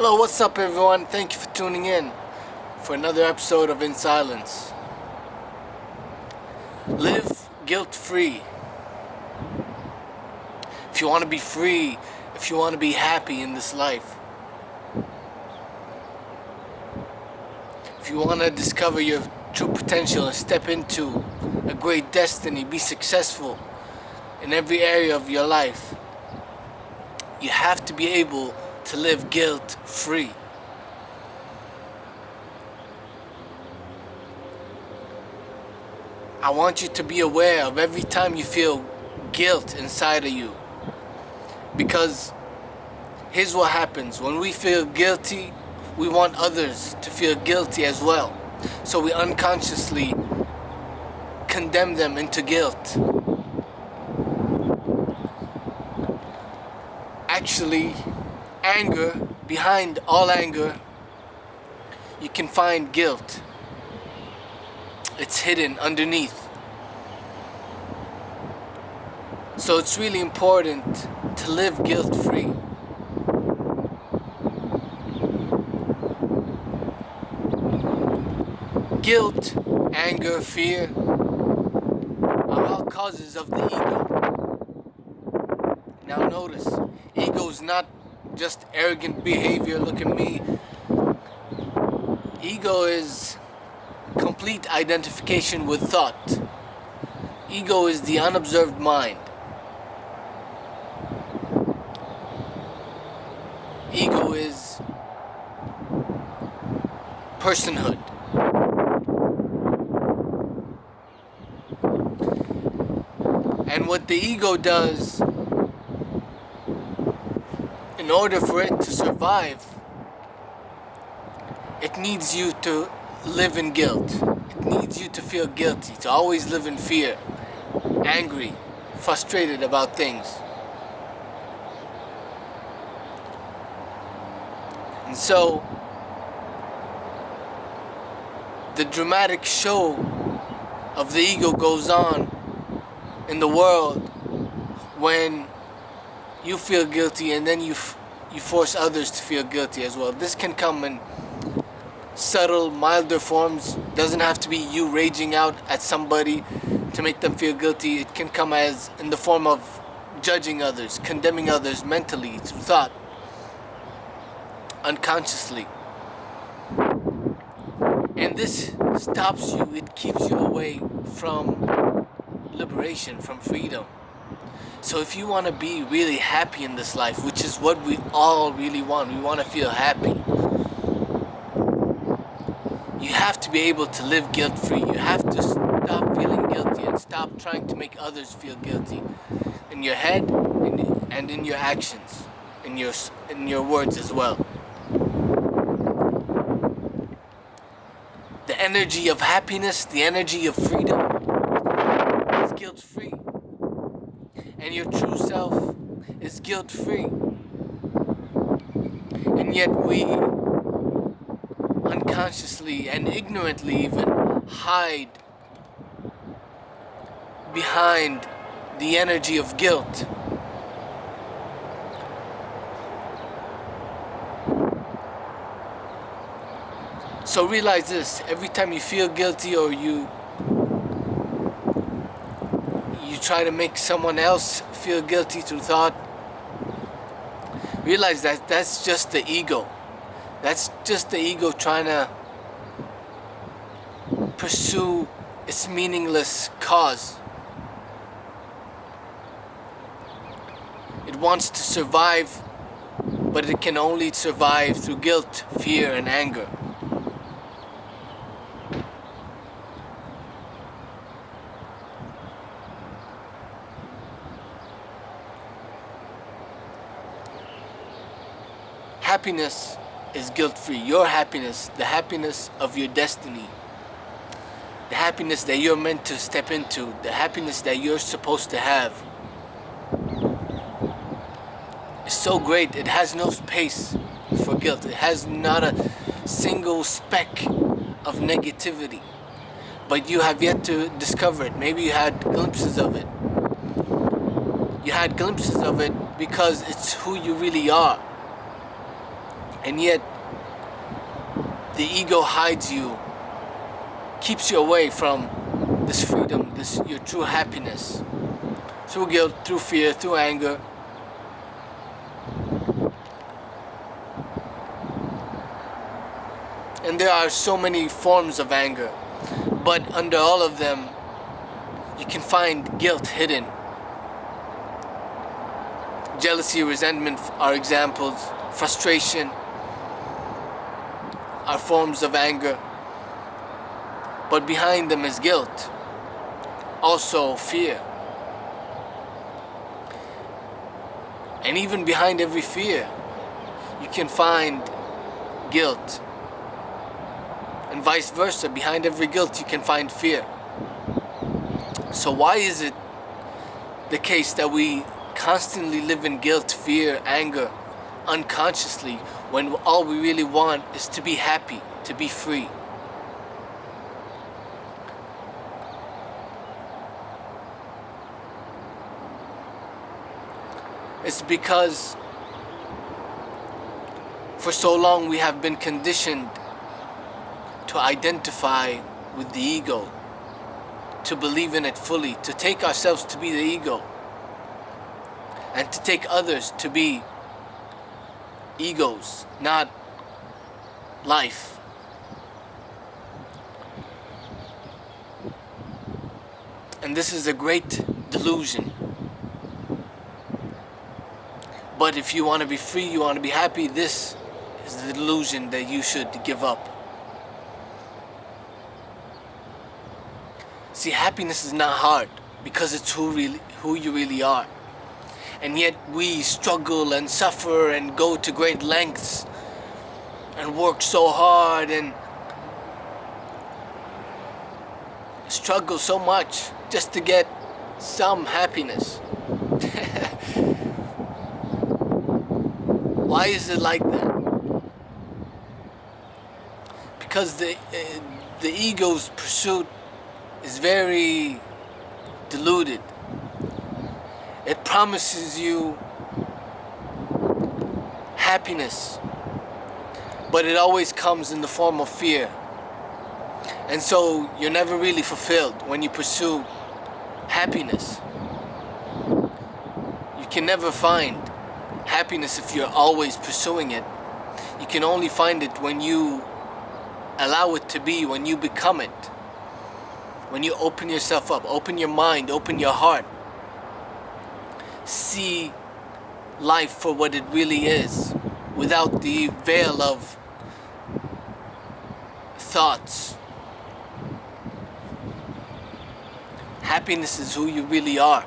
Hello, what's up, everyone? Thank you for tuning in for another episode of In Silence. Live guilt-free. If you want to be free, if you want to be happy in this life, if you want to discover your true potential and step into a great destiny, be successful in every area of your life, you have to be able to live guilt-free. I want you to be aware of every time you feel guilt inside of you. Because here's what happens. When we feel guilty, we want others to feel guilty as well. So we unconsciously condemn them into guilt. Actually, behind all anger, you can find guilt. It's hidden underneath. So it's really important to live guilt-free. Guilt, anger, fear are all causes of the ego. Now notice, ego is not just arrogant behavior, look at me. Ego is complete identification with thought. Ego is the unobserved mind. Ego is personhood. And what the ego does, in order for it to survive, it needs you to live in guilt. It needs you to feel guilty, to always live in fear, angry, frustrated about things. And so, the dramatic show of the ego goes on in the world when you feel guilty and then you force others to feel guilty as well. This can come in subtle, milder forms. Doesn't have to be you raging out at somebody to make them feel guilty. It can come as in the form of judging others, condemning others mentally, through thought, unconsciously. And this stops you, it keeps you away from liberation, from freedom. So if you want to be really happy in this life, which is what we all really want, we want to feel happy, you have to be able to live guilt-free. You have to stop feeling guilty and stop trying to make others feel guilty in your head and in your actions, in your words as well. The energy of happiness, the energy of freedom is guilt-free. And your true self is guilt-free. And yet we unconsciously and ignorantly even hide behind the energy of guilt. So realize this, every time you feel guilty or you try to make someone else feel guilty through thought, realize that that's just the ego. That's just the ego trying to pursue its meaningless cause. It wants to survive, but it can only survive through guilt, fear, and anger. Happiness is guilt-free. Your happiness, the happiness of your destiny, the happiness that you're meant to step into, the happiness that you're supposed to have, is so great. It has no space for guilt. It has not a single speck of negativity. But you have yet to discover it. Maybe you had glimpses of it. You had glimpses of it because it's who you really are. And yet, the ego hides you, keeps you away from this freedom, this your true happiness. Through guilt, through fear, through anger. And there are so many forms of anger, but under all of them, you can find guilt hidden. Jealousy, resentment are examples. Frustration are forms of anger. But behind them is guilt. Also fear. And even behind every fear, you can find guilt. And vice versa, behind every guilt you can find fear. So why is it the case that we constantly live in guilt, fear, anger, unconsciously, when all we really want is to be happy, to be free? It's because for so long we have been conditioned to identify with the ego, to believe in it fully, to take ourselves to be the ego, and to take others to be egos, not life. And this is a great delusion. But if you want to be free, you want to be happy, this is the delusion that you should give up. See, happiness is not hard because it's who you really are. And yet we struggle and suffer and go to great lengths and work so hard and struggle so much just to get some happiness. Why is it like that? Because the ego's pursuit is very deluded. It promises you happiness, but it always comes in the form of fear. And so you're never really fulfilled when you pursue happiness. You can never find happiness if you're always pursuing it. You can only find it when you allow it to be, when you become it. When you open yourself up, open your mind, open your heart. See life for what it really is, without the veil of thoughts. Happiness is who you really are.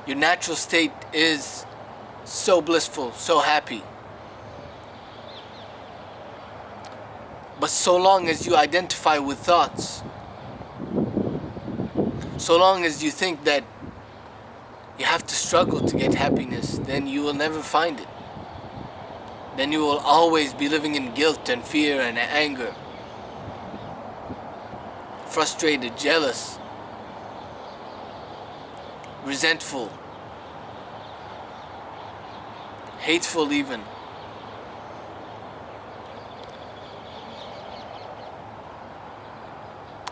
Your natural state is so blissful, so happy. But so long as you identify with thoughts, so long as you think that you have to struggle to get happiness, then you will never find it. Then you will always be living in guilt and fear and anger, frustrated, jealous, resentful, hateful even.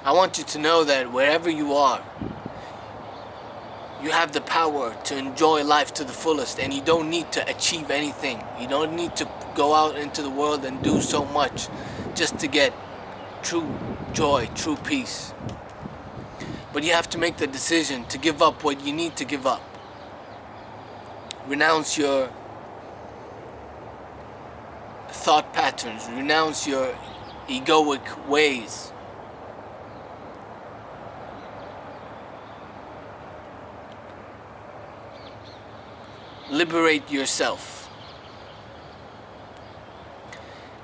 I want you to know that wherever you are, you have the power to enjoy life to the fullest, and you don't need to achieve anything. You don't need to go out into the world and do so much just to get true joy, true peace. But you have to make the decision to give up what you need to give up. Renounce your thought patterns, renounce your egoic ways. Liberate yourself.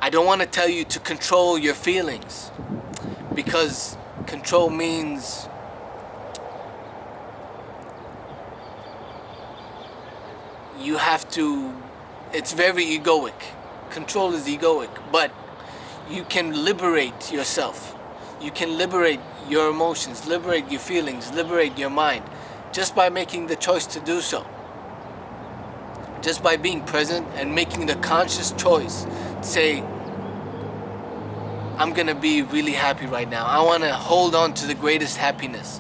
I don't want to tell you to control your feelings, because control means you have to, it's very egoic. Control is egoic, but you can liberate yourself. You can liberate your emotions, liberate your feelings, liberate your mind, just by making the choice to do so. Just by being present and making the conscious choice to say, I'm gonna be really happy right now. I wanna hold on to the greatest happiness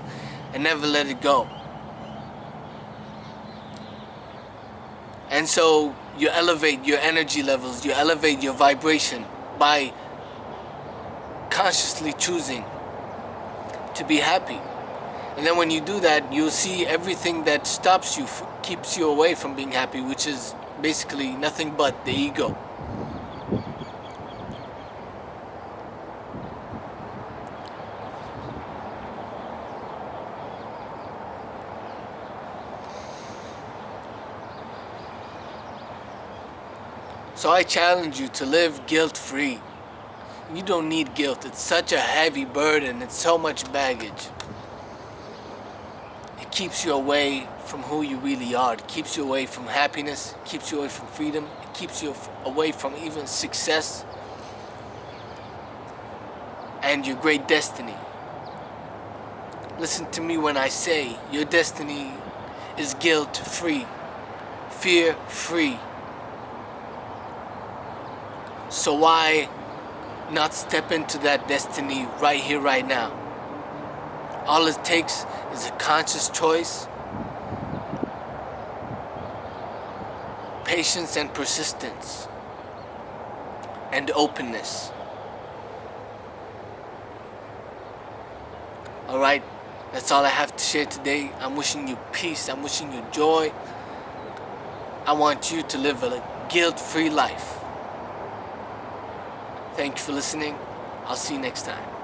and never let it go. And so you elevate your energy levels, you elevate your vibration by consciously choosing to be happy. And then when you do that, you'll see everything that stops you, keeps you away from being happy, which is basically nothing but the ego. So I challenge you to live guilt-free. You don't need guilt. It's such a heavy burden. It's so much baggage. It keeps you away from who you really are. It keeps you away from happiness. It keeps you away from freedom. It keeps you away from even success and your great destiny. Listen to me when I say your destiny is guilt-free, fear-free. So why not step into that destiny right here, right now? All it takes is a conscious choice, patience and persistence, and openness. Alright, that's all I have to share today. I'm wishing you peace, I'm wishing you joy. I want you to live a guilt-free life. Thank you for listening. I'll see you next time.